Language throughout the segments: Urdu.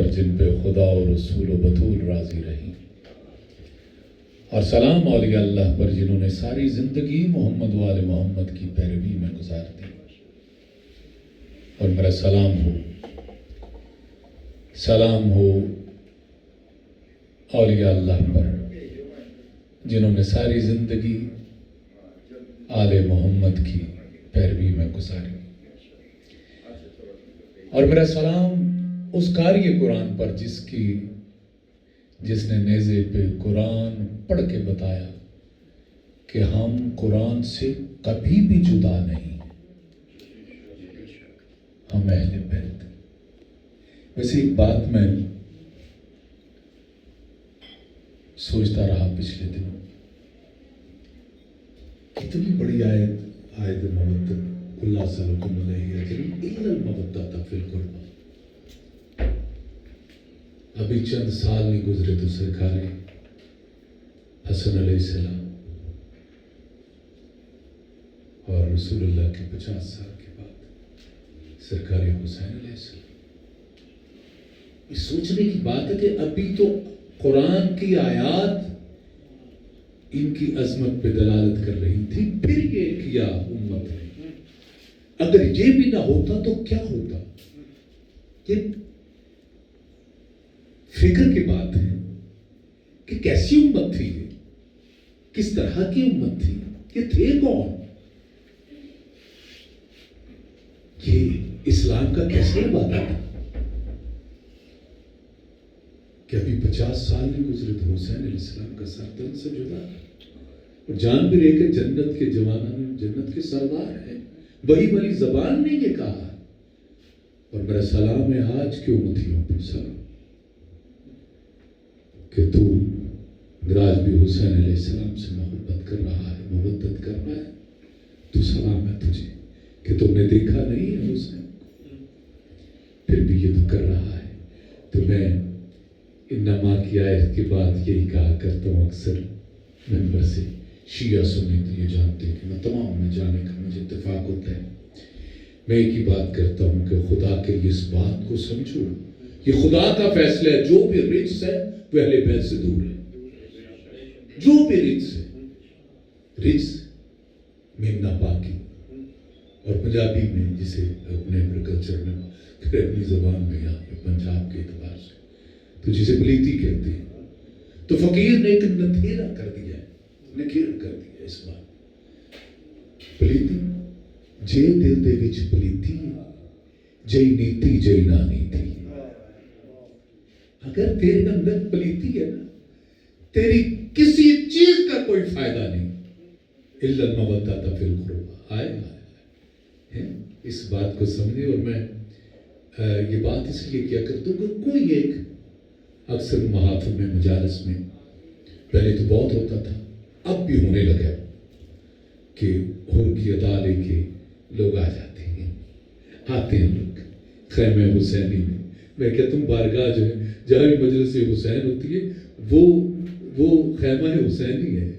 پر جن پہ خدا و رسول و بطول راضی رہیں، اور سلام اولیاء اللہ پر جنہوں نے ساری زندگی محمد و آل محمد کی پیروی میں گزار دی۔ اور میرا سلام ہو اولیاء اللہ پر جنہوں نے ساری زندگی آل محمد کی پیروی میں گزاری، اور میرا سلام اس قاری قرآن پر جس نے نیزے پہ قرآن پڑھ کے بتایا کہ ہم قرآن سے کبھی بھی جدا نہیں، ہم اہل بیت۔ ویسے ایک بات میں سوچتا رہا پچھلے دنوں، کتنی بڑی آیت مودت اللہ صلی اللہ علیہ وسلم الا المودۃ فی القربى۔ ابھی چند سال نہیں گزرے تو سرکار حسن علیہ السلام اور رسول اللہ کے 50 سال کے بعد سرکار حسین علیہ السلام۔ یہ سوچنے کی بات ہے کہ ابھی تو قرآن کی آیات ان کی عظمت پہ دلالت کر رہی تھی، پھر یہ کیا امت نے۔ اگر یہ بھی نہ ہوتا تو کیا ہوتا؟ یہ فکر کی بات ہے کہ کیسی امت تھی یہ، کس طرح کی امت تھی، یہ تھے کون، یہ اسلام کا کیسے وعدہ تھا کہ ابھی 50 سال نہیں گزرے تو حسین علیہ السلام کا سر تن سے جدا، اور جان بھی رہے کہ جنت کے جوانوں میں جنت کے سردار ہیں، وہی والی زبان نے یہ کہا۔ اور میرا سلام ہے آج کے امتیوں پر سلام کہ تو آج بھی حسین علیہ السلام سے محبت کر رہا ہے، محبت کر رہا ہے، تو سلام ہے تجھے کہ تم نے دیکھا نہیں ہے حسین، پھر بھی یہ تو کر رہا ہے۔ تو میں انما کی آیت کے بعد یہی کہا کرتا ہوں اکثر ممبر سے، شیعہ سنی تو یہ جانتے ہیں کہ میں تمام میں جانے کا مجھے اتفاق ہوتا ہے، میں ایک ہی بات کرتا ہوں کہ خدا کے لیے اس بات کو سمجھو، یہ خدا کا فیصلہ ہے، جو بھی رجس ہے وہ اہل بیت سے دور ہے، جو بھی رجس ہے، رجس میں ناپاکی، اور پنجابی میں جسے اپنے کلچر میں پھر اپنی زبان میں یہاں پہ پنجاب کے اعتبار سے تو جسے پلیتی کہتے ہیں، تو فقیر نے ایک نکھیرا کر دیا ہے، نکھیر کر دیا اس بات، پلیتی جے دل دے وچ پلیتی جے نیتی جے نہ نیتی۔ اگر تیرے اندر پلیتی ہے نا، تیری کسی چیز کا کوئی فائدہ نہیں، الا المودۃ فی القربى۔ آئے اس بات کو سمجھے۔ اور میں یہ بات اس لیے کیا کرتا ہوں کہ کوئی ایک اکثر محافل میں مجالس میں پہلے تو بہت ہوتا تھا، اب بھی ہونے لگا کہ حور کی ادا لے کے لوگ آ جاتے ہیں، آتے ہیں لوگ خیمہ حسینی میں کہتا ہوں بارگاہ جو ہے جہاں بھی مجلس حسین ہوتی ہے وہ خیمہ حسینی ہے،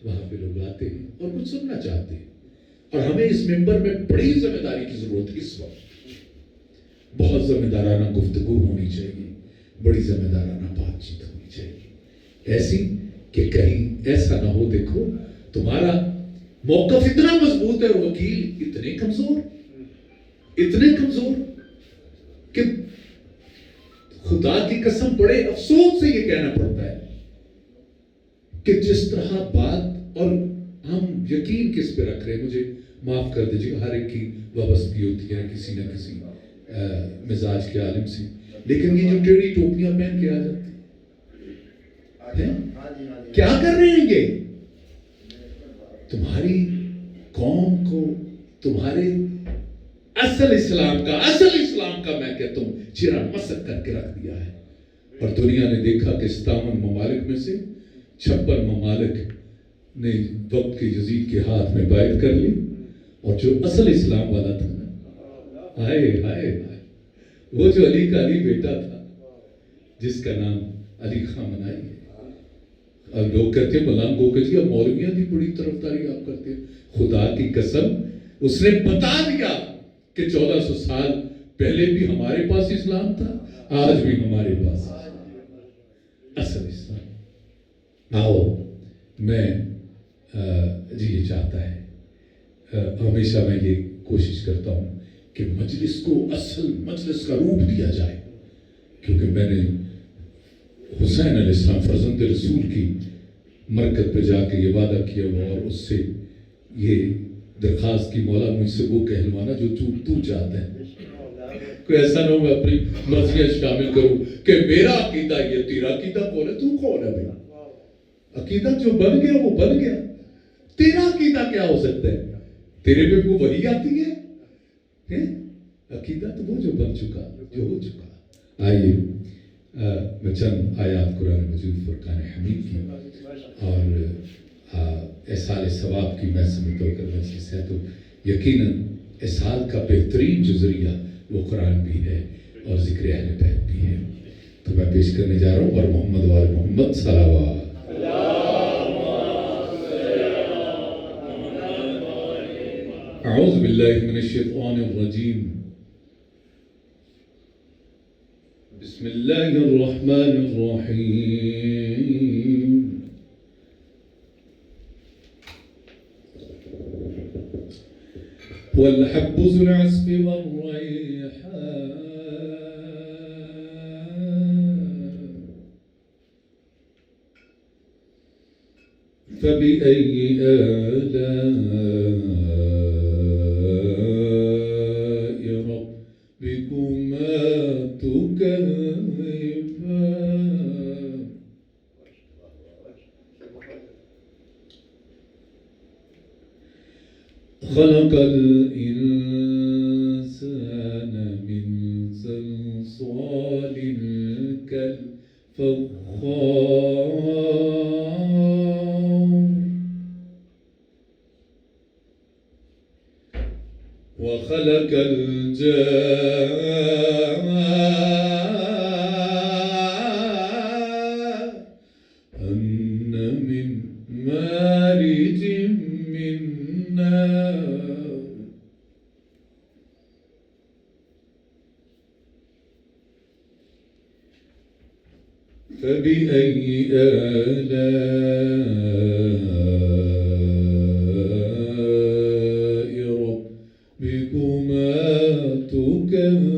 وہاں پہ لوگ آتے ہیں اور کچھ سننا چاہتے ہیں، اور ہمیں اس ممبر میں بڑی ذمہ داری کی ضرورت ہے اس وقت، بہت ذمہ دارانہ گفتگو ہونی چاہیے، بڑی ذمہ دارانہ بات چیت ہونی چاہیے، ایسی کہ کہیں ایسا نہ ہو دیکھو تمہارا موقف اتنا مضبوط ہے اور وکیل اتنے کمزور کہ خدا کی قسم بڑے افسوس سے یہ کہنا پڑتا ہے کہ جس طرح بات، اور ہم یقین کس پہ رکھ رہے ہیں، مجھے معاف کر دیجیے، ہر ایک کی وابستگی ہوتی ہے کسی نہ کسی مزاج کے عالم سے، لیکن یہ جو ٹیڑھی ٹوپیاں پہن کے آ جاتے ہیں، کیا کر رہے ہیں یہ؟ تمہاری قوم کو تمہارے اصل اسلام کا میں کہتا ہوں چرا مسک کر کے رکھ دیا ہے، اور دنیا نے دیکھا کہ 57 ممالک میں سے 56 ممالک نے وقت کے یزید کے ہاتھ میں بیعت کر لی، اور جو اصل اسلام والا تھا نا، ہائے وہ جو علی کا علی بیٹا تھا جس کا نام علی خان منائی ہے، اب لوگ کہتے ہیں ملنگ ہو کے جی اب مولویاں بھی بڑی طرفداری آپ کرتے ہیں، خدا کی قسم اس نے بتا دیا کہ 1400 سال پہلے بھی ہمارے پاس اسلام تھا، آج بھی ہمارے پاس اصل اسلام۔ آؤ، میں جی یہ چاہتا ہے، ہمیشہ میں یہ کوشش کرتا ہوں کہ مجلس کو اصل مجلس کا روپ دیا جائے، کیونکہ میں نے حسین علیہ السلام فرزند رسول کی مرکز پہ جا کے یہ وعدہ کیا ہوا اور اس سے یہ درخواست کی، مولا مجھ سے وہ کہلوانا جو تو چاہتا ہے۔ کوئی ایسا نہ ہو میں اپنی مرضیاں شامل کروں کہ میرا عقیدہ یہ، تیرا عقیدہ کون ہے؟ تو کون ہے بھائی؟ عقیدہ جو بن گیا وہ بن گیا، تیرا عقیدہ کیا ہو سکتا ہے؟ تیرے پہ وہ وحی آتی ہے، عقیدہ تو وہ جو بن چکا، جو ہو چکا۔ آئیے میں چند آیات قرآن مجید فرقان حمید کی اور احسال ثواب کی میں سمجھتا ہوں کہ مجلس ہے تو یقیناً احسال کا بہترین جو ذریعہ وہ قرآن بھی ہے اور ذکر اہل بیت بھی ہے۔ تو میں پیش کرنے جا رہا ہوں اور محمد وآل محمد صلوات۔ اعوذ باللہ من الشیطان الرجیم، بسم اللہ الرحمن الرحیم۔ والحب ذو العصف والریحان فبأي آلاء ربكما تكذبان خلق الإنسان من صلصال كالفخار وخلق الجان من مارج من نار فبأي آلاء ربكما تكذبان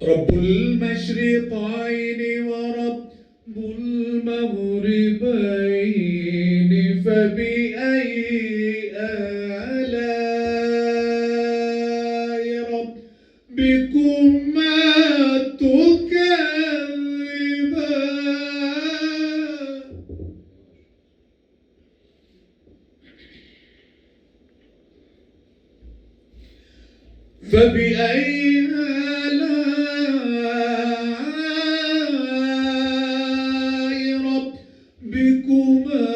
رب المشرقين ورب المغربين فبأي آلاء ربكما تكذبان فبأي آلاء ربكما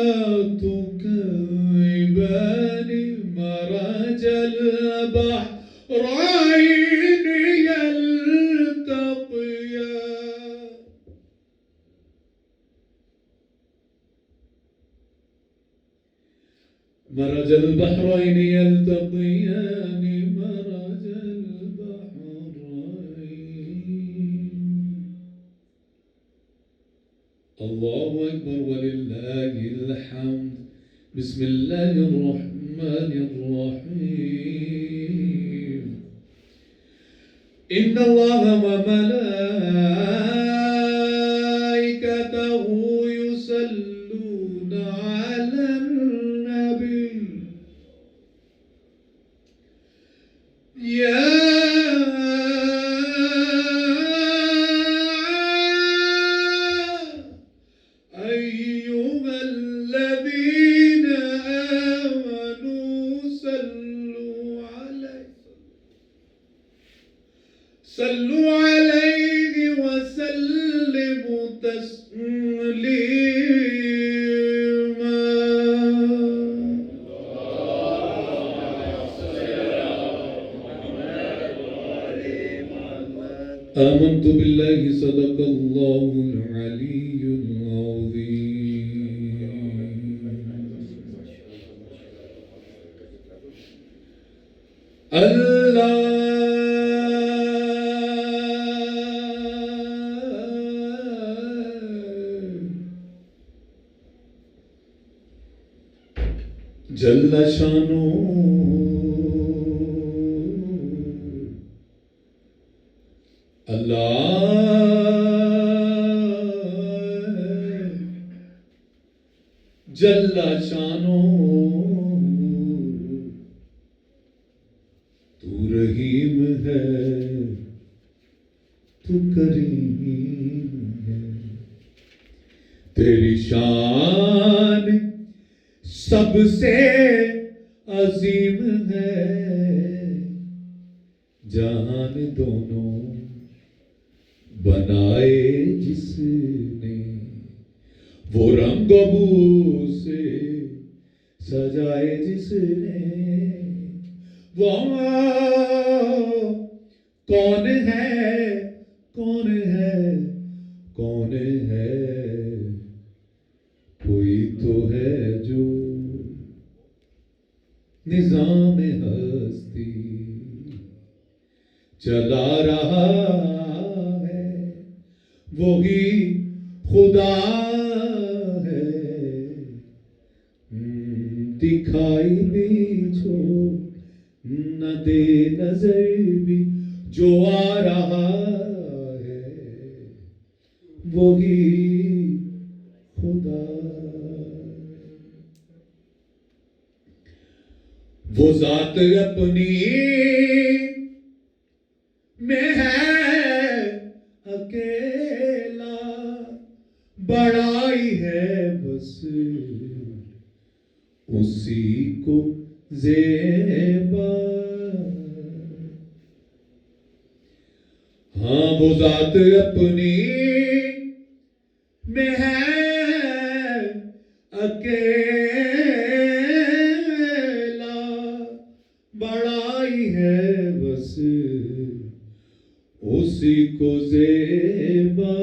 تكذبان مرج البحرين يلتقيان مرج البحرين يلتقيان مرج البحرين الله أكبر ولله الحمد بسم الله الرحمن الرحيم إن الله وملائكته يصلون على النبي يا أيها الذين آمنوا صلوا عليه وسلموا تسليما آمنت بالله صدق الله العلي العظيم. اللہ جل شانو اللہ جل شانو تو رحیم ہے تو کریم ہے تیری شان سب سے عظیم ہے جہان دونوں بنائے جس نے وہ رنگ و بو سے سجائے جس نے وہ کون ہے کون ہے کون ہے کوئی تو ہے جو نظام ہستی چلا رہا ہے وہی خدا ہے دکھائی بھی جو نہ دے نظر بھی جو آ رہا ہے وہی خدا وہ ذات اپنی میں ہے اکیلا بڑائی ہے بس اسی کو زیبا ہاں وہ ذات اپنی میں ہے اکیلا بڑائی ہے بس اسی کو زیبا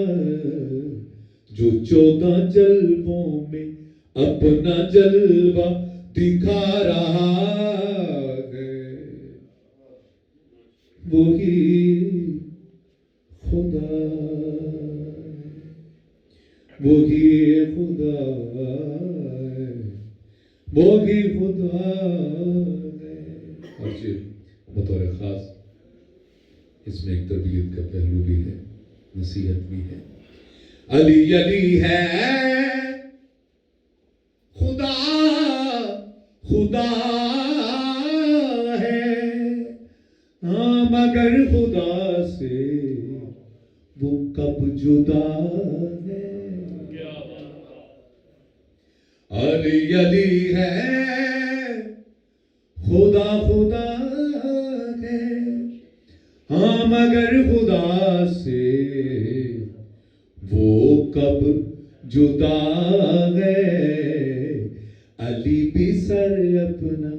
جو 14 جلووں میں اپنا جلوہ دکھا رہا ہے وہی خدا وہی خدا ہے وہی خدا ہے. اور جی بطور خاص اس میں ایک تربیت کا پہلو بھی ہے نصیحت بھی ہے. علی علی ہے خدا خدا ہے ہاں مگر خدا سے وہ کب جدا ہے. علی علی ہے خدا خدا ہے ہاں مگر خدا سے وہ کب جدا ہے. علی بھی سر اپنا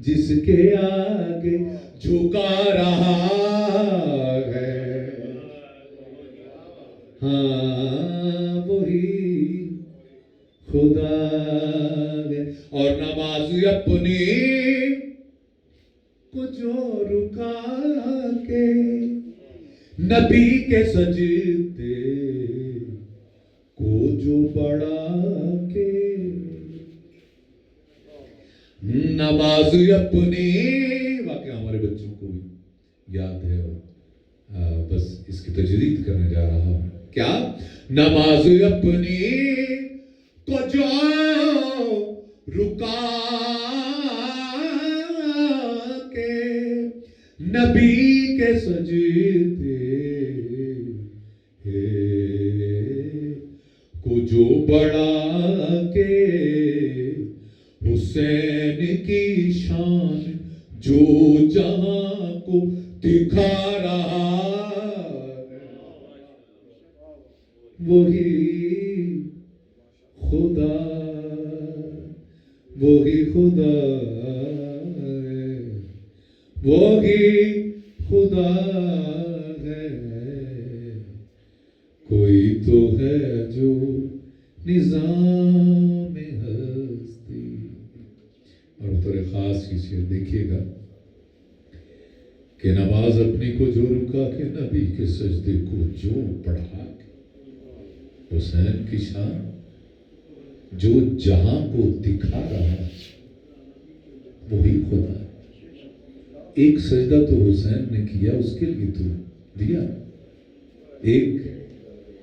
جس کے آگے جھکا رہا ہے ہاں وہی خدا ہے. اور نماز اپنی کو جو رکا کے نبی کے سجدے کو جو بڑھا کے نماز اپنی واقعہ ہمارے بچوں کو بھی یاد ہے بس اس کی تجدید کرنے جا رہا ہوں. کیا نماز اپنی کو جو رکا کے نبی کے سجدے کو جو بڑھا کے حسین کی شان جو جہاں کو دکھا رہا وہی خدا وہی خدا ہے وہی خدا ہے کوئی تو ہے جو نظام ہستی. اور بطور خاص چیز یہ دیکھیے گا کہ نماز اپنی کو جو رکا کے نبی کے سجدے کو جو پڑھا کے حسین کی شان جو جہاں کو دکھا رہا ہے وہی خدا ہے. ایک سجدہ تو حسین نے کیا, اس کے لیے تو دیا, ایک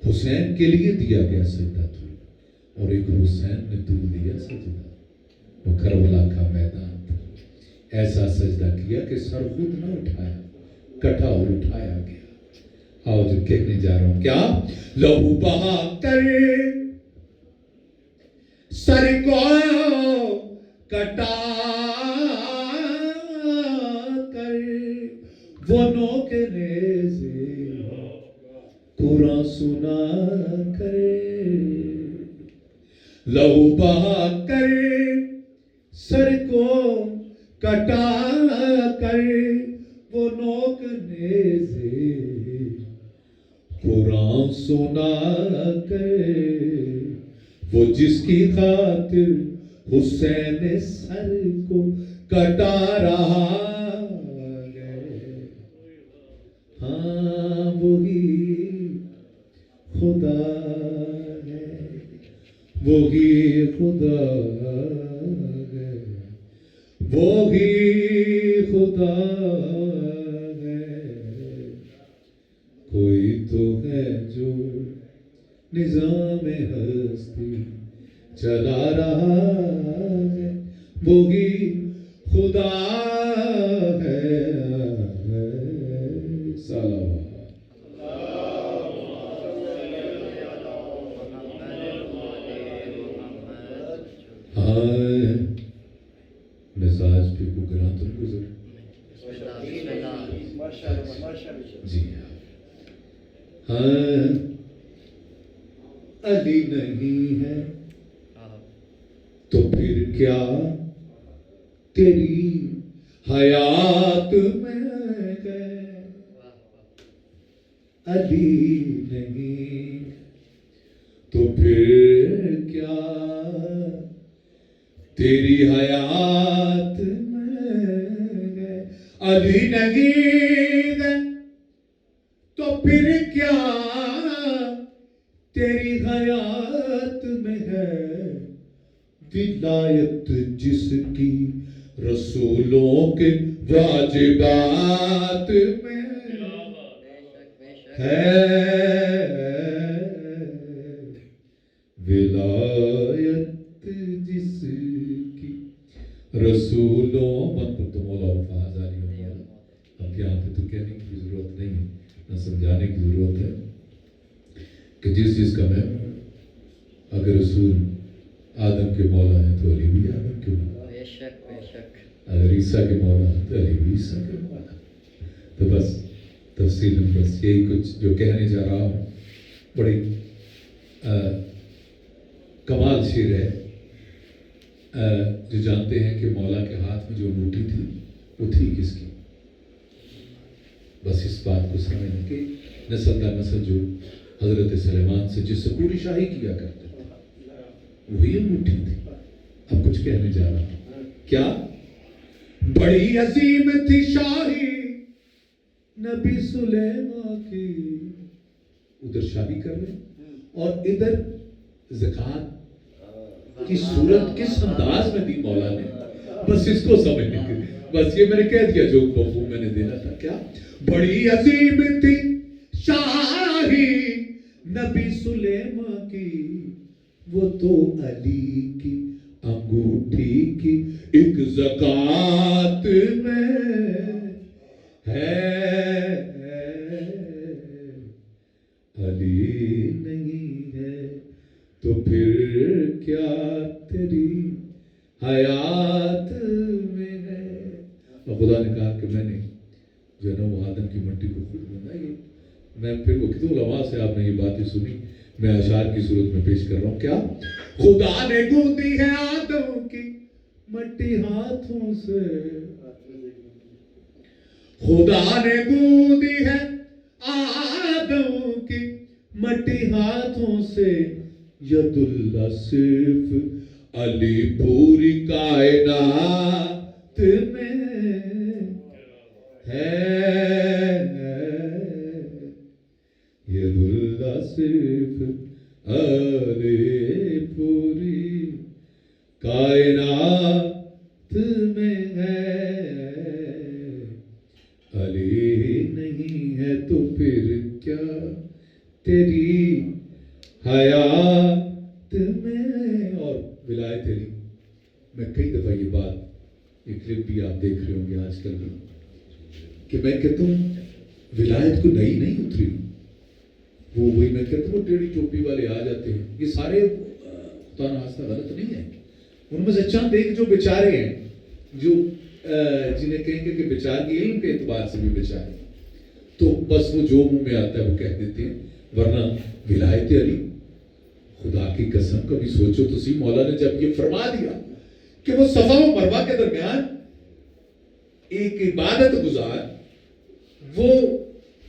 حسین کے لیے دیا گیا سجدہ تو, اور ایک حسین نے تو دیا سجدہ. وہ کربلا کا میدان تھا, ایسا سجدہ کیا کہ سر خود نہ اٹھایا, کٹا اور اٹھایا گیا. آؤ جو کہنے جا رہا ہوں, کیا لہو بہا کر سر کو کٹا کر وہ نوک نیزے قرآن سنا کر, لہو بہا کر سر کو کٹا کر وہ نوک نیزے قرآن سنا کر, وہ جس کی خاطر حسین سر کو کٹا رہا ہے, ہاں وہی خدا ہے, وہی خدا ہے, وہی خدا ہے. کوئی تو ہے جو نظام ہستی چلا رہا ہے, وہی خدا ہے. مزاج پہ کو گراں تم گزر جی ہاں, علی نہیں ہے تو پھر کیا تیری حیات میں ہے, علی نہیں تو پھر کیا تیری حیات میں ہے, علی نہیں ہے تو پھر کیا تیری حیات میں ہے, ولایت جس کی رسولوں کے واجبات میں ہے, ولایت جس کی رسولوں من پر تو مولا وفاظ آ رہی ہے. اب یہاں پہ تو کہنے کی ضرورت نہیں ہے, نہ سمجھانے کی ضرورت ہے کہ جس چیز کا میں اگر رسول آدم کے مولا ہیں تو علی بھی آدم کے مولا, بے شک بے شک, اگر عیسیٰ کے مولا ہیں تو علی بھی عیسیٰ کے مولا. تو بس تفصیل بس یہی کچھ جو کہنے جا رہا ہوں. بڑی کمال شعر ہے, جو جانتے ہیں کہ مولا کے ہاتھ میں جو انگوٹھی تھی وہ تھی کس کی. بس اس بات کو سمجھنے کہ نسل در نسل جو حضرت سلیمان سے جس سے پوری شاہی کیا کرتے تھے وہی انگوٹھی تھی. اب کچھ کہنے جا رہا ہوں, کیا بڑی عظیم تھی شاہی نبی سلیمان کی. ادھر شادی کر رہے اور ادھر زکات کی صورت کس انداز میں دی مولا نے, بس اس کو سمجھنے کے لیے بس یہ میں نے کہہ دیا جو مفہوم میں نے دینا تھا. کیا بڑی عظیم تھی شاہی نبی سلیمان کی, وہ تو علی کی انگوٹھی کی ایک زکات میں ہے, علی نہیں ہے تو پھر کیا تیری حیات میں ہے. اور خدا نے کہا کہ میں نے جو ہے نا وہ آدم کی مٹی کو خود بنائی. میں پھر وہ کتنے علماء سے آپ نے یہ باتیں سنی, میں اشعار کی صورت میں پیش کر رہا ہوں. کیا خدا نے گوندی ہے آدم کی مٹی ہاتھوں سے, خدا نے گوندی ہے آدم کی مٹی ہاتھوں سے ید اللہ صرف علی پوری کائنات میں ہے، ید اللہ صرف علی پوری کائنات میں ہے، علی نہیں ہے تو پھر کیا تیری حیات میں۔ اور ولایت علی، میں کئی دفعہ یہ بات، یہ کلپ بھی آپ دیکھ رہے ہوں گے آج کل بھی، کہ میں کہتا ہوں ولایت کو نئی نہیں اتری، وہی میں کہتا ہوں ٹیڑھی چوپی والے آ جاتے ہیں، یہ سارے خدا نخواستہ غلط نہیں ہے، ان میں سے چند ایک جو بیچارے ہیں، جو جنہیں کہیں گے کہ بیچارگی علم کے اعتبار سے بھی بیچارے، تو بس وہ جو منہ میں آتا ہے وہ کہہ دیتے ہیں، ورنہ ولایت علی، خدا کی قسم کبھی سوچو تو سی، مولا نے جب یہ فرما دیا کہ وہ صفا و مروہ کے درمیان ایک عبادت گزار وہ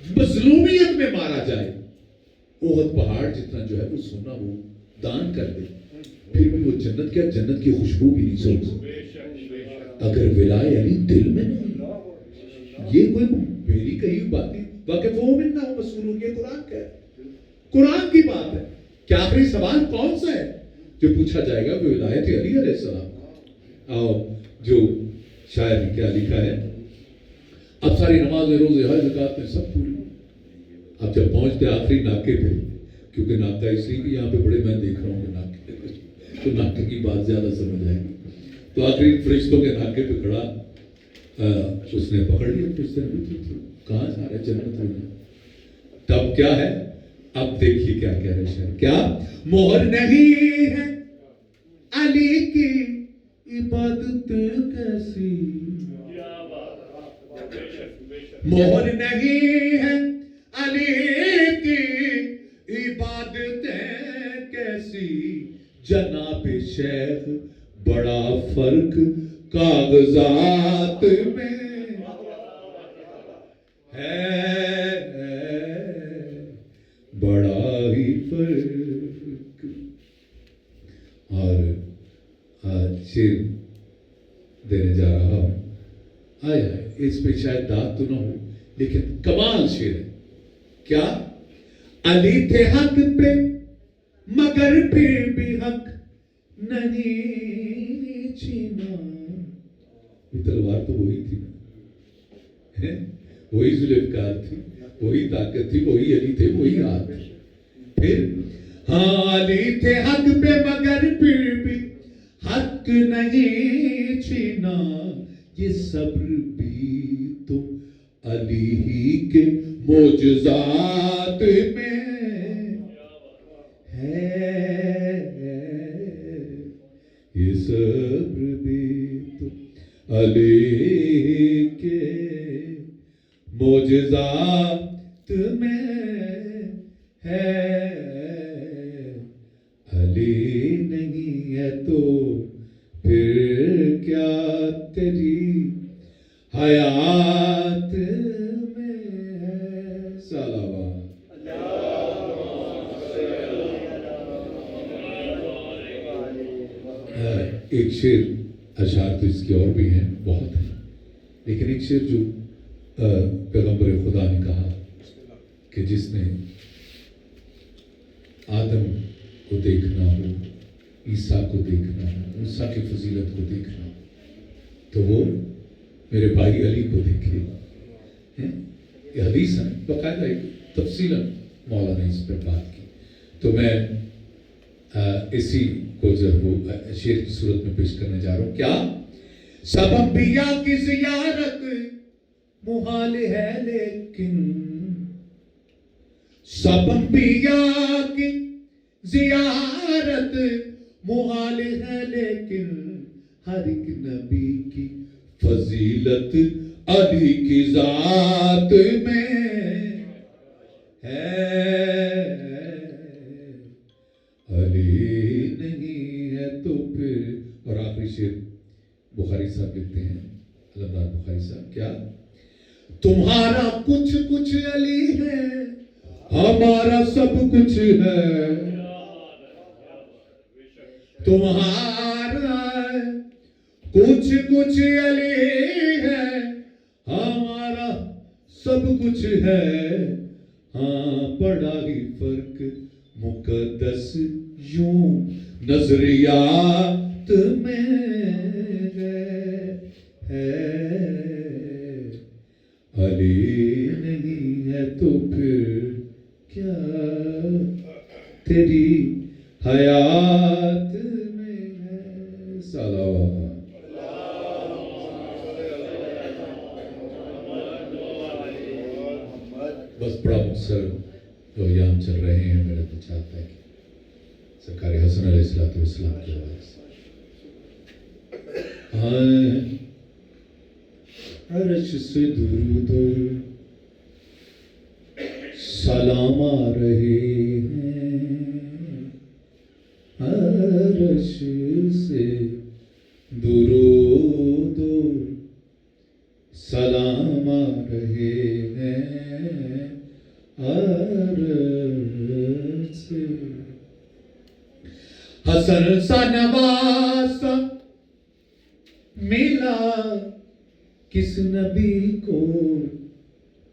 مظلومیت میں مارا جائے، احد پہاڑ جتنا جو ہے وہ سونا وہ دان کر دے، پھر بھی وہ جنت کیا، جنت کی خوشبو بھی نہیں سوچ سکتے۔ اگر ولایت علی دل میں نہیں، یہ کوئی میری کہی بات نہیں، واقف وہ منا ہو مسئولوں، یہ قرآن کا ہے، قرآن کی بات ہے کہ آخری سوال کون سا ہے جو پوچھا جائے گا؟ وہ ولایت علی علیہ السلام۔ آؤ جو شاعر نے کیا لکھا ہے، اب ساری نمازیں روزے حج زکات میں سب پوری، اب جب پہنچتے آخری ناکے پہ، کیونکہ ناکہ اس لیے کہ یہاں پہ بڑے میں دیکھ رہا ہوں کہ ناکے، تو ناکے کی بات زیادہ سمجھ آئے گی، تو آخری فرشتوں کے ناکے پہ کھڑا اس نے پکڑ لیا، فرشتے نے کہاں جا رہے جنت میں، تب کیا ہے، اب دیکھیے کیا کہہ رہے شاعر، کیا مہر نہیں ہے علی کی عبادت کیسی، مہر نہیں ہے علی کی عبادت کیسی، جناب شیخ بڑا فرق کاغذات میں ہے، بڑا ہی فرق۔ اور شیر دینے جا رہا ہوں، آئے اس پہ شاید داد تو نہ ہو لیکن کمال شیر ہے، کیا علی تھے حق پہ مگر پھر بھی حق نہیں چھینا، یہ تلوار تو وہی تھی نا، وہی ذوالفقار تھی، وہی طاقت تھی، وہی علی تھے، وہی ہاتھ تھے، پھر ہاں علی تھے حق پہ مگر پھر بھی حق نہیں چھینا، یہ صبر بھی تو علی ہی کے معجزات میں ہے، یہ صبر بھی تو علی کے معجزات میں ہے، علی نہیں ہے تو پھر کیا تیری حیات میں ہے۔ صلوات ایک شعر، اشعار تو اس کے اور بھی ہیں بہت ہیں، لیکن ایک شعر جو پیغمبر خدا نے کہا کہ جس نے آدم کو دیکھنا ہو، عیسیٰ کو دیکھنا ہو، موسیٰ کی فضیلت کو دیکھنا ہو، تو وہ میرے بھائی علی کو دیکھے۔ یہ حدیث ہے، باقاعدہ ایک تفصیلاً مولا نے اس پر بات کی، تو میں اسی کو جو وہ شعر کی صورت میں پیش کرنے جا رہا ہوں، کیا سب انبیاء کی زیارت محال ہے لیکن، سب انبیاء کی زیارت محال ہے لیکن، ہر ایک نبی کی فضیلت علی کی ذات میں ہے، علی نہیں ہے تو پھر۔ اور آخری شعر بخاری صاحب لکھتے ہیں، علمدار بخاری صاحب، کیا تمہارا کچھ کچھ علی ہے ہمارا سب کچھ ہے تمہارا ہے، کچھ کچھ علی ہے، ہمارا سب کچھ ہے، ہاں بڑا ہی فرق مقدس یوں نظریات میں ہے، علی نہیں ہے تو پھر کیا تیری حیات میں ہے. صلوات. بس بڑا مختصر جو ایام چل رہے ہیں، میرا تو چاہتا ہے کہ سرکار حسن علیہ السلام کے حوالے سے عرش سے درود سلام آ رہے ہیں، عرش سے درود سلام آ رہے ہیں، عرش سے حسن سا نواسا ملا کس نبی کو،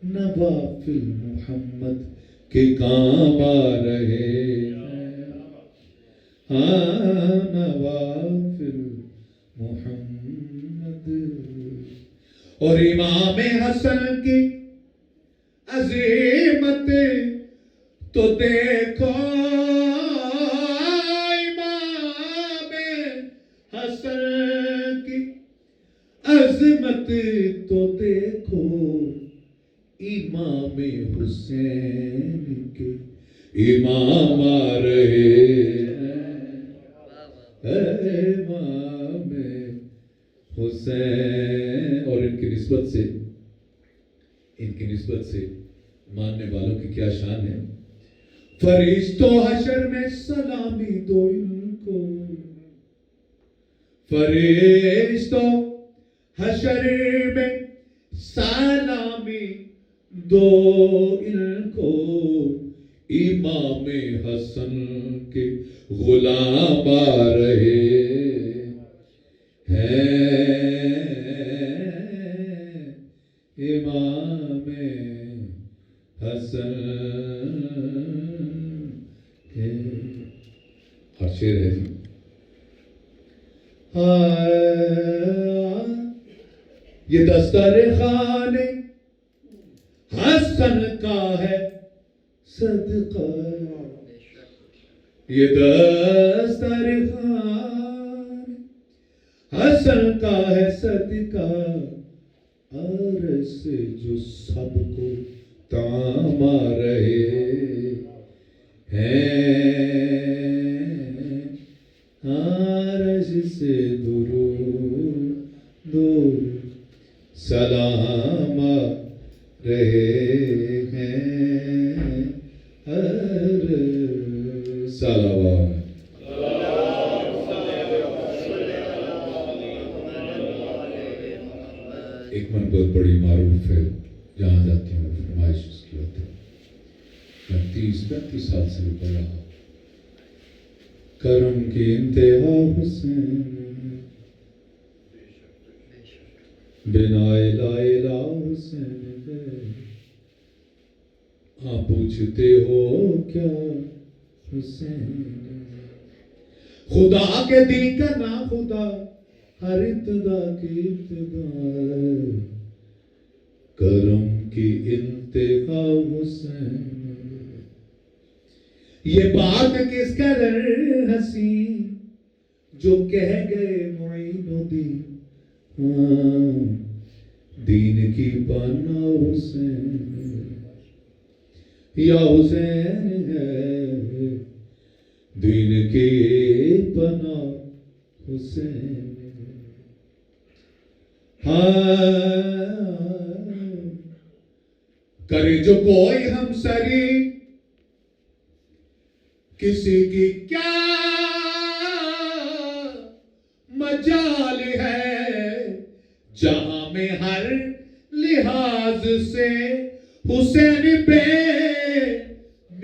نوافل محمد کے کام آ رہے ہیں، ہاں نوافل محمد. اور امام حسن کی عظمت تو دیکھو، امام حسن کی عظمت تو دیکھو، امام حسین کے امام آ رہے ہیں، امام حسین. اور ان کی نسبت سے ماننے والوں کی کیا شان ہے. فرشتوں حشر میں سلامی دو ان کو، فرشتوں حشر میں سلامی دو ان کو، امام حسن کے غلام آ رہے ہیں، امام حسن کے. اور شعر ہے جی، یہ دسترخوان حسن کا ہے صدقہ، یہ دسترخوان حسن کا ہے صدقہ، عرش سے جو سب کو تام آ رہے ہیں، عرش سے درود سلام آ رہے ہیں، صلوات. ایک من بہت بڑی معروف ہے، جہاں جاتی ہوں فرمائش اس کی ہوتی ہے، میں 30-35 سال سے بھی پڑھ رہا ہوں. کرم کی انتہا حسین، بنا لا الہ حسین، آپ پوچھتے ہو کیا حسین، خدا کے دین کا نا خدا، ہر ابتدا کی ابتدا، کرم کی انتہا حسین. یہ بات کس قدر حسین جو کہہ گئے معین الدین، دین کی پناہ حسین، یا حسین ہے دین کی پناہ حسین. کرے جو کوئی ہم سری کسی کی کیا مجال ہے، جہاں میں ہر لحاظ سے حسین بے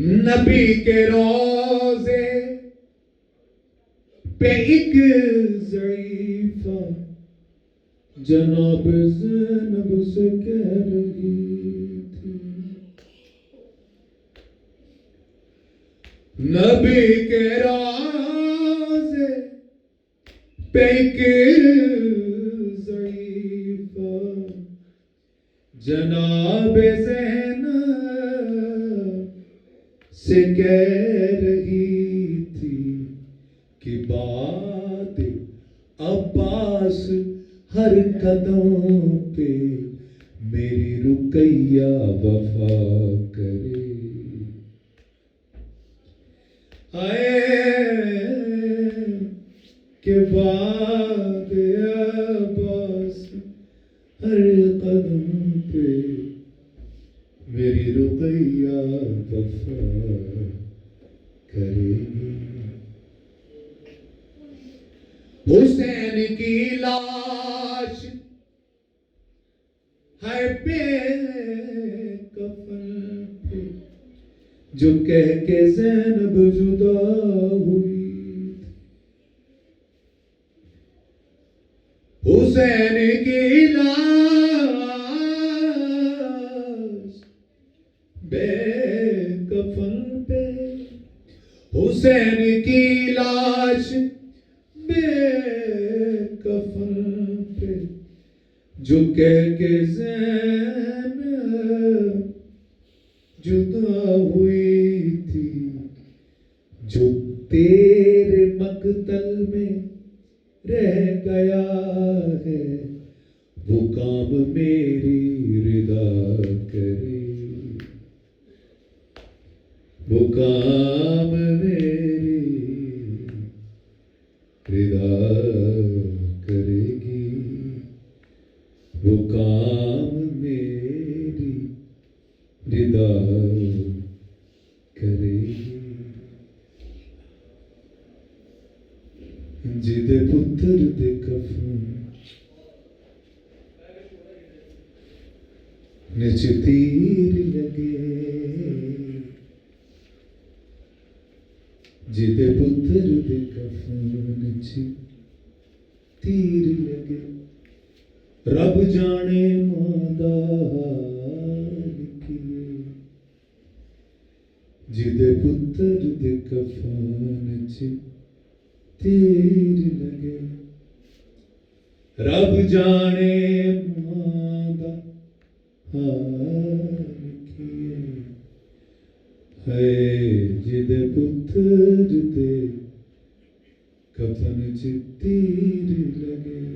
نبی کے روزے پہ ایک ضعیفہ جناب زینب سے کہہ رہی تھی، نبی کے روزے پہ ایک ضعیفہ جناب زینب سے کہہ رہی تھی کہ بات عباس ہر قدم پہ میری رقیہ وفا کرے، کہ بات عباس ہر قدم پہ میری رقیہ وفا کرے گی۔ حسین کی لاش ہے بے کفن پہ جو کہہ کے زینب جدا ہوئی، حسین کی لاش بے کفن پہ، حسین کی لاش بے کفن پہ جو کہہ کے زینب جدا ہوئی تھی، جو تیرے مقتل میں رہ گیا ہے وہ کام میری رضا کرے، وہ کام میری رضا کرے گی، وہ کام میری رضا کرے گی۔ جدے پتر دے کفن نچ تیر لگے، جدے پتر دے کفن نچ تیر لگے، رب جانے ماں حال کیے، جدے پتر دے کفن نچ تیر لگے، رب جانے ماں حال کیے، ہے جدے پتر دے کفن چ تیر لگے،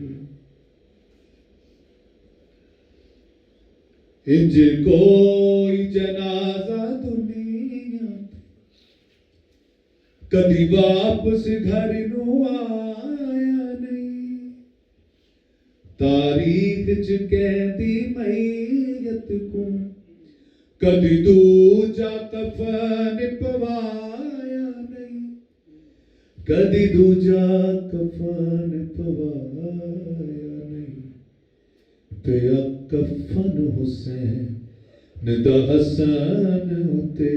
انج کوئی جنازہ دنیا کدی واپس گھر نو آیا نہیں، تاریخ چ کہندی میت کو کدی دوجا کفن پوایا نہیں، کدی دوجا کفن پوایا نہیں، پیا کفن حسین دا حسن ہوتے،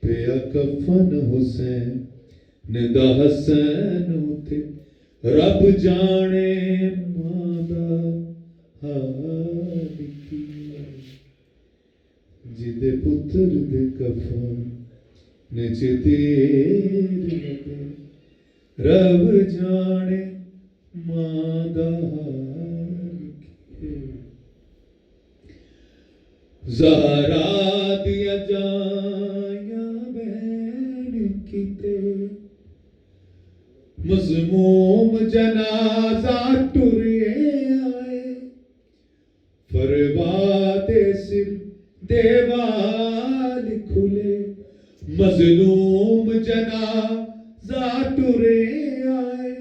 پیا کفن حسین دا حسن ہوتے، رب جانے ماں دا حال کیا، جدے پتر دے کفن نچ تیر لگے، رب جانے ماں دا حال کیا، زہرا دیا جائیاں بہن کیتے، مضموم جنازہ ٹرے آئے، فرباد سر دیوال کھلے، مظلوم جنازہ ٹرے آئے،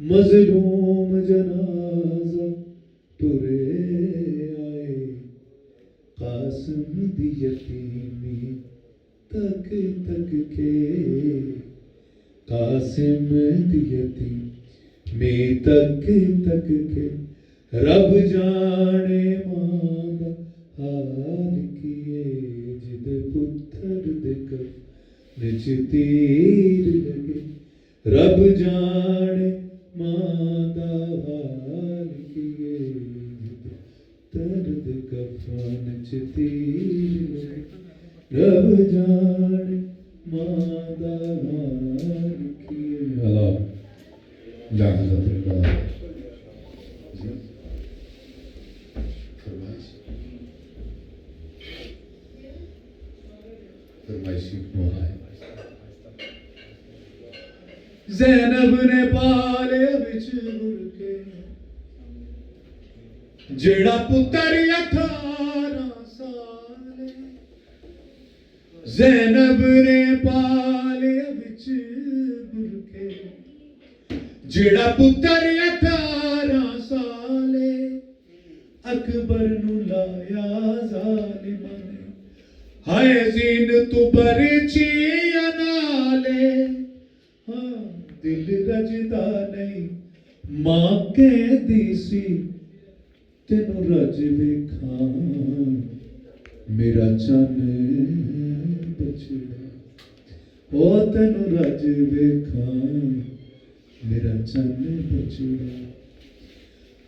مظلوم جنازہ ٹرے آئے، قاسم دی یتیمی تک تک کے، قاسم دی یتیمی تک تک کے، رب جانے ماں دا حال کیے، جدے پتر نچ تیر لگے رب جانے ماں دا حال کیے درد کفن چ تیر لگے رب جانے ماں دا حال کیے. اللہ لعنت اللہ. فرمائشی موہائے زینب نے پالے بچ برکے جڑا پتر 18 سالے زینب نے پالے بچ برکے جڑا پتر 18 سالے اکبر نو لایا ظالماں نے ہائے زین تو برچی نالے ہاں دل رجدا نہیں ماں کہندی سی تینوں رج ویکھاں میرا چن بچڑا او تینوں رج ویکھاں میرا چن بچڑا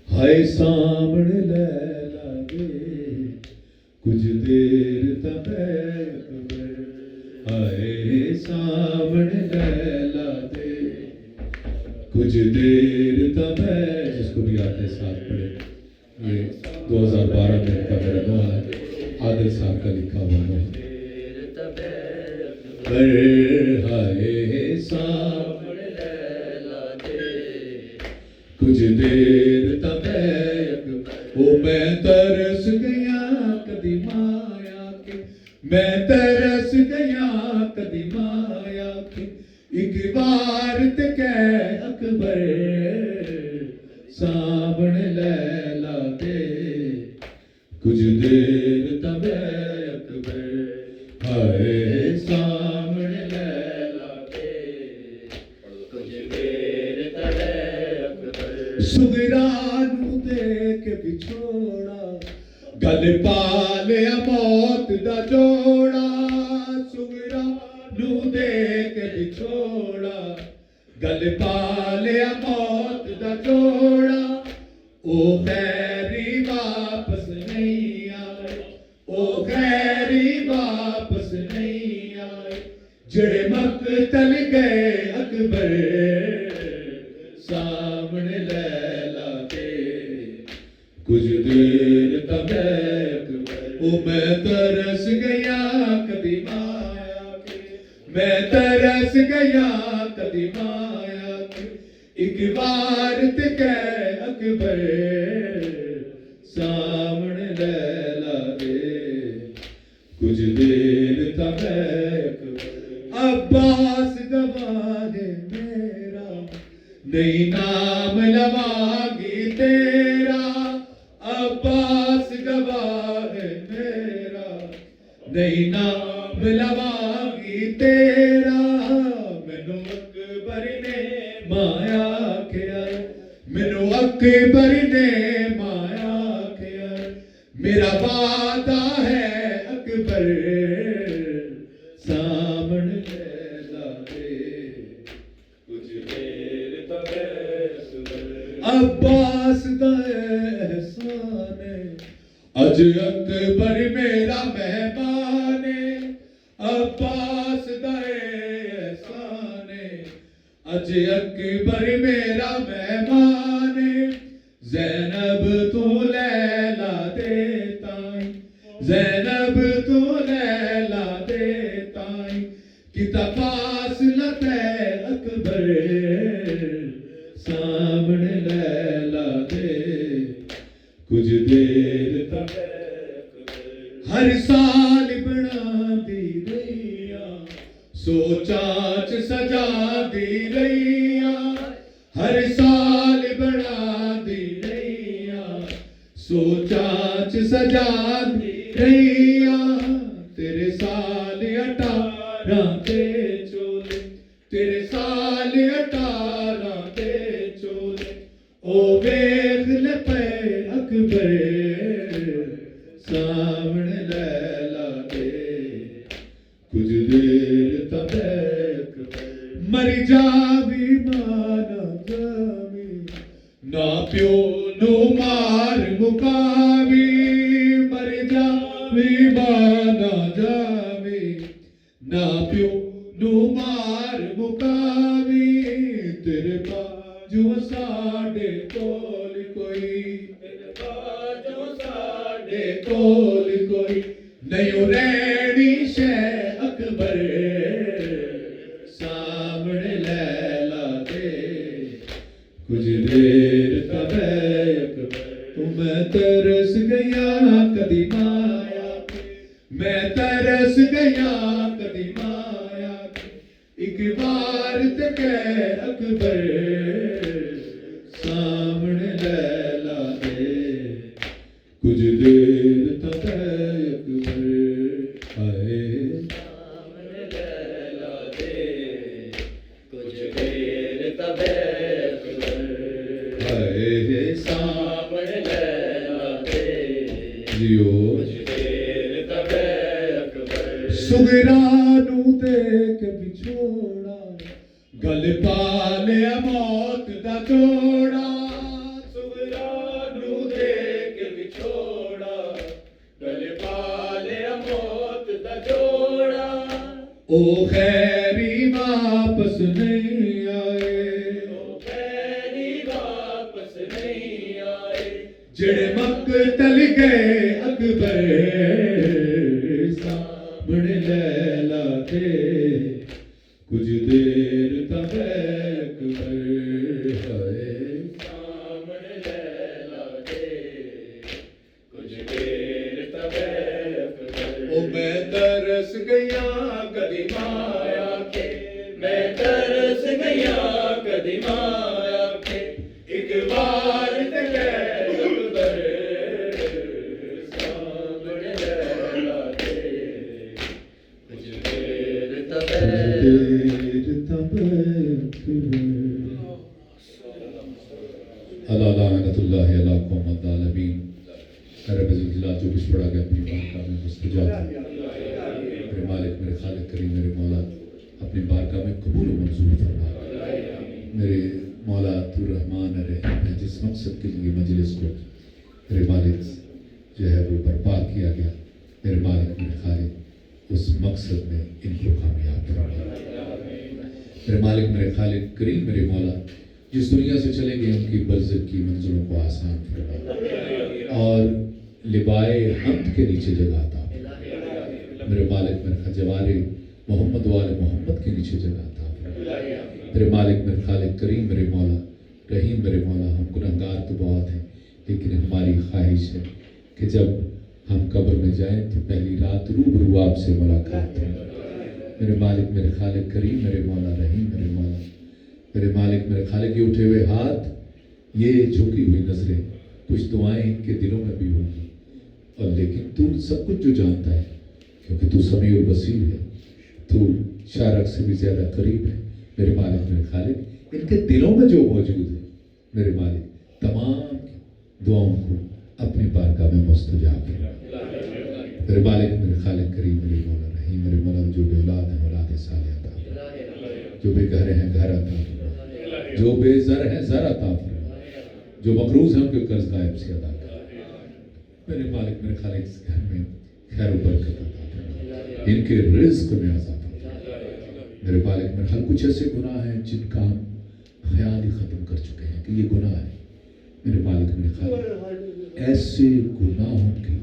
ہائے سامنے لیلا دے کچھ دیر تک اکبر ہائے سامنے لیلا دے کچھ دیر تک. جس کو بھی آتے ساتھ پڑھے. یہ 2012 میں کا میرا نوحہ ہے عادل صاحب کا لکھا ہوا نوحہ. ہائے سامنے لیلا دے کچھ دیر تک وہ میں ترس گیا کدی مایا کے میں ترس گیا کدی مایا کے ایک بار تے کہہ اکبر سامنے لیلا دے کچھ دیر تک اکبر ہائے سامنے لیلا دے کچھ دیر تک اکبر. سغرانو دیکھ بچھوڑا گل پا لیا موت دا جوڑا سغرانو دیکھ بچھوڑا گل پا لیا موت دا جوڑا او خیری واپس نہیں آئے او خیری واپس نہیں آئے جڑے مقتل گئے اکبر سامنے لیلا دے کچھ دیر تک او میں ترس گیا کدی مایا کے میں ترس گیا کدی مایا کے ایک بار تے کہہ اکبر سامنے لیلا دے کچھ دیر تک عباس گواہ میرا نہیں نام لواگی تیرا عباس گواہ میرا نہیں نام لواگی تیرا مینوں اکبر نے مایا کیا مینوں اکبر نے مایا کیا میرا وعدہ ہے اکبر سامنے لیلا دے کچھ دیر تک عباس دا احسان اج اکبر میرا مہمان عباس دا احسان اج اکبر میرا مہمان زینب تو لیلا دے تائیں زینب تو لیلا دے تائیں کتا فاصلہ تے اکبر سامنے لیلا دے کچھ دیر تک ہر سال بنا دی رہیا سوچاچ سجا دی رہیا ہر سال بنا دی رہیا سوچاچ سجا دی رہیا تیرے سال 18 تے چولے تیرے سال 18 تے چولے او ویکھ لے پے اکبر سامنے لیلا دے کچھ دیر تک جاوی مانا جاوی نا پیو نو مار مکاوی مر جاوی مانا جاوی نا پیو نو مار مکاوی تیرے باجو ساڈے کول کوئی تیرے باجو ساڈے کول کوئی نہیں رہنی شے اکبر سامنے لیلا دے کچھ دیر تب اکبر میں ترس گیا کدی مایا میں ترس گیا کدی مایا ایک بار تک اکبر سامنے لیلا دے کچھ دیر تک اکبر آئے سامنے لیلا دے کچھ دیر تک اکبر آئے سامنے لیلا دے جیو کچھ دیر تک اکبر سغرانو دیکھ بچھوڑا گل پا لیا موت دا جوڑا سغرانو دیکھ بچھوڑا گل پا لیا موت دا جوڑا او خیری واپس نہیں آئے او خیری واپس نہیں آئے جڑے مقتل گئے اکبر سامنے لیلا دے کچھ دیر تک اکبر آئے سامنے لیلا دے کچھ دیر تک اکبر او میں ترس گیا کدی مایا کے میں ترس گیا کدی مایا کے ایک بار تک اکبر سامنے لیلا دے کچھ دیر تک اللہ لعنت اللہ علیہ قوم الظالمین رب الجلال جو کچھ پڑھا گیا اپنی بارگاہ میں مستجاب میرے مالک میرے خالق کریم میرے مولا اپنی بارگاہ میں قبول و منظور فرما میرے مولا تو رحمان رحیم ہے جس مقصد کے لیے مجلس کو میرے مالک جو ہے وہ برپا کیا گیا میرے مالک میرے خالق اس مقصد میں ان کو کامیاب فرما میرے مالک میرے خالق کریم میرے مولا جس دنیا سے چلے گئے ان کی برزخ کی منزلوں کو آسان فرما اور لبائے حمد کے نیچے جگہ عطا فرما میرے مالک میرے جوار محمد وال محمد کے نیچے جگہ عطا فرما میرے مالک میرے خالق کریم میرے مولا رحیم میرے مولا ہم گنہگار تو بہت ہیں لیکن ہماری خواہش ہے کہ جب ہم قبر میں جائیں تو پہلی رات روبرو آپ سے ملاقات ہو میرے مالک میرے خالق کریم میرے مولا رحیم میرے مولا میرے مالک میرے خالق یہ اٹھے ہوئے ہاتھ یہ جھکی ہوئی نظریں کچھ دعائیں ان کے دلوں میں بھی ہوں گی اور لیکن تو سب کچھ جو جانتا ہے کیونکہ تو سمیع البصیر ہے تو شارق سے بھی زیادہ قریب ہے میرے مالک میرے خالق ان کے دلوں میں جو موجود ہے میرے مالک تمام دعاؤں کو اپنی بارگاہ میں مستجاب ہے میرے مالک میرے خالق کریم میرے مولا رحیم میرے مولا جو بے اولاد ہیں اولاد صالح عطا فرما جو بے گھر ہیں گھر عطا فرما جو بے زر ہیں زر عطا فرما جو مقروض ہیں ان کے قرض غائب سے ادا کر میرے مالک میرے خالق اس گھر میں خیر و برکت عطا فرما ان کے رزق میں اضافہ میرے مالک میرے ہر کچھ ایسے گناہ ہیں جن کا ہم خیال ہی ختم کر چکے ہیں کہ یہ گناہ ہے میرے مالک میرے خالق ایسے گناہوں کی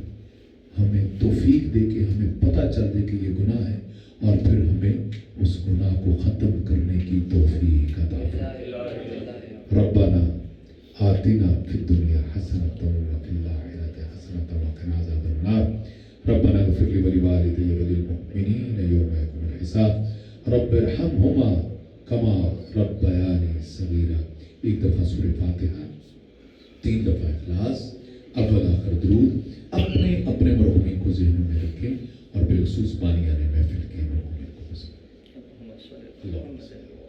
ہمیں توفیق دے کے ہمیں پتہ چل دے کہ یہ گناہ ہے اور پھر ہمیں اس گناہ کو ختم کرنے کی توفیق عطا فرما ربنا آتنا فی الدنیا حسنۃ وفی الآخرۃ حسنۃ وقنا عذاب النار ربنا اغفر لی ولوالدی وللمؤمنین یوم یقوم الحساب رب ارحمہما کما ربیانی صغیرا ایک دفعہ سورہ فاتحہ 3 دفعہ اخلاص اول آخر درود اپنے اپنے مرحومین کو ذہنوں میں رکھیں اور بالخصوص بانیان محفل کے مرحومین کو پسند اللہ